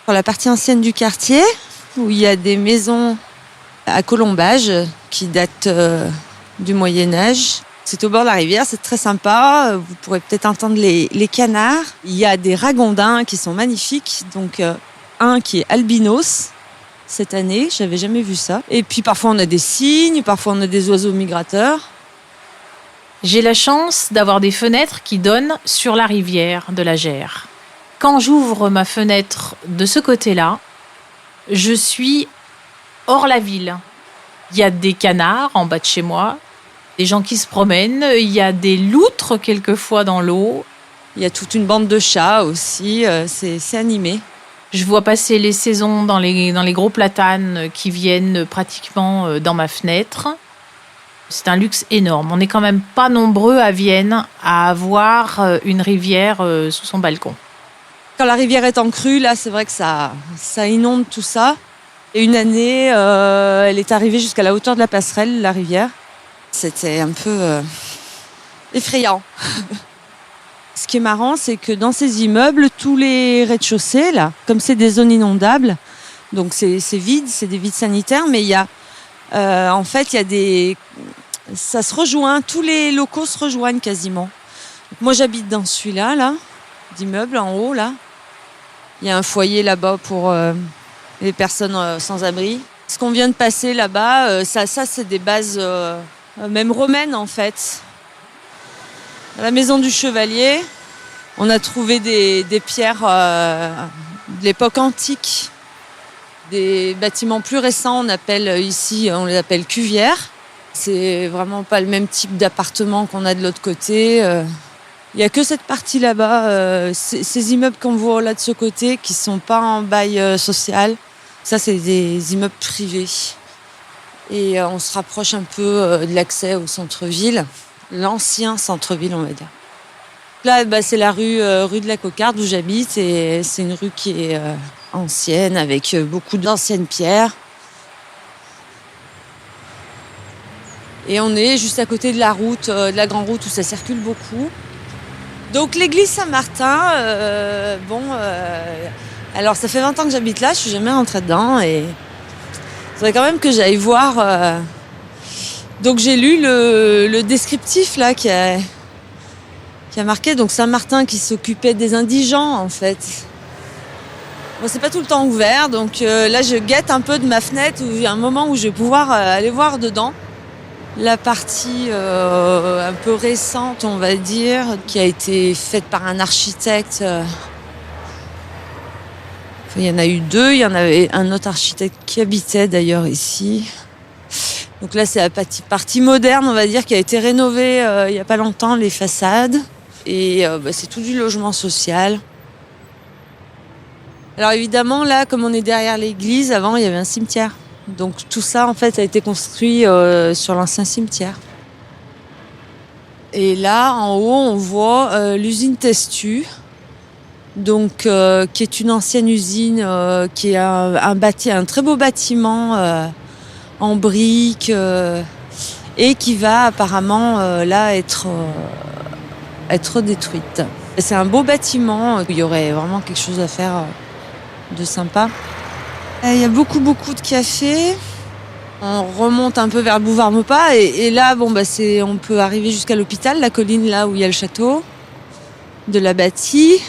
Pour la partie ancienne du quartier, où il y a des maisons à colombage qui datent du Moyen-Âge. C'est au bord de la rivière, c'est très sympa. Vous pourrez peut-être entendre les canards. Il y a des ragondins qui sont magnifiques. Donc, un qui est albinos cette année, j'avais jamais vu ça. Et puis parfois on a des cygnes, parfois on a des oiseaux migrateurs. J'ai la chance d'avoir des fenêtres qui donnent sur la rivière de la Gers. Quand j'ouvre ma fenêtre de ce côté-là, je suis hors la ville. Il y a des canards en bas de chez moi, des gens qui se promènent, il y a des loutres quelquefois dans l'eau. Il y a toute une bande de chats aussi, c'est animé. Je vois passer les saisons dans les gros platanes qui viennent pratiquement dans ma fenêtre. C'est un luxe énorme. On n'est quand même pas nombreux à Vienne à avoir une rivière sous son balcon. Quand la rivière est en crue, là, c'est vrai que ça inonde tout ça. Et une année, elle est arrivée jusqu'à la hauteur de la passerelle, la rivière. C'était un peu effrayant. Ce qui est marrant, c'est que dans ces immeubles, tous les rez-de-chaussée, là, comme c'est des zones inondables, donc c'est vide, c'est des vides sanitaires, mais il y a, en fait, il y a des, ça se rejoint, tous les locaux se rejoignent quasiment. Donc moi, j'habite dans celui-là, là, d'immeuble en haut, là. Il y a un foyer là-bas pour les personnes sans abri. Ce qu'on vient de passer là-bas, ça c'est des bases même romaines en fait. À la maison du Chevalier, on a trouvé des pierres de l'époque antique, des bâtiments plus récents. On les appelle cuvières. C'est vraiment pas le même type d'appartement qu'on a de l'autre côté. Il n'y a que cette partie là-bas, ces immeubles qu'on voit là de ce côté qui ne sont pas en bail social. Ça, c'est des immeubles privés. Et on se rapproche un peu de l'accès au centre-ville, l'ancien centre-ville, on va dire. Là, c'est la rue de la Cocarde où j'habite. Et c'est une rue qui est ancienne, avec beaucoup d'anciennes pierres. Et on est juste à côté de la route, de la grande route où ça circule beaucoup. Donc l'église Saint-Martin, alors ça fait 20 ans que j'habite là, je suis jamais rentrée dedans et il faudrait quand même que j'aille voir. Donc j'ai lu le descriptif là qui a marqué, donc Saint-Martin qui s'occupait des indigents en fait. Bon, c'est pas tout le temps ouvert, donc là je guette un peu de ma fenêtre où il y a un moment où je vais pouvoir aller voir dedans. La partie un peu récente, on va dire, qui a été faite par un architecte. Il y en a eu 2, il y en avait un autre architecte qui habitait d'ailleurs ici. Donc là, c'est la partie moderne, on va dire, qui a été rénovée il n'y a pas longtemps, les façades. Et c'est tout du logement social. Alors évidemment, là, comme on est derrière l'église, avant, il y avait un cimetière. Donc tout ça, en fait, a été construit sur l'ancien cimetière. Et là, en haut, on voit l'usine Testu, donc qui est une ancienne usine, qui est un très beau bâtiment en briques et qui va apparemment là être détruite. Et c'est un beau bâtiment, il y aurait vraiment quelque chose à faire de sympa. Il y a beaucoup de cafés. On remonte un peu vers le boulevard Maupas et là, on peut arriver jusqu'à l'hôpital, la colline là où il y a le château de la Bâtie.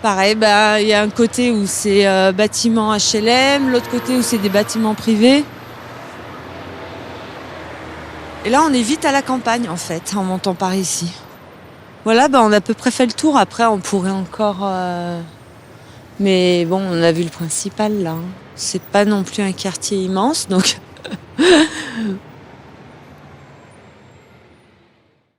Pareil, il y a un côté où c'est bâtiments HLM, l'autre côté où c'est des bâtiments privés. Et là, on est vite à la campagne en fait, en montant par ici. Voilà, on a à peu près fait le tour. Après, on pourrait encore. Mais bon, on a vu le principal là. C'est pas non plus un quartier immense, donc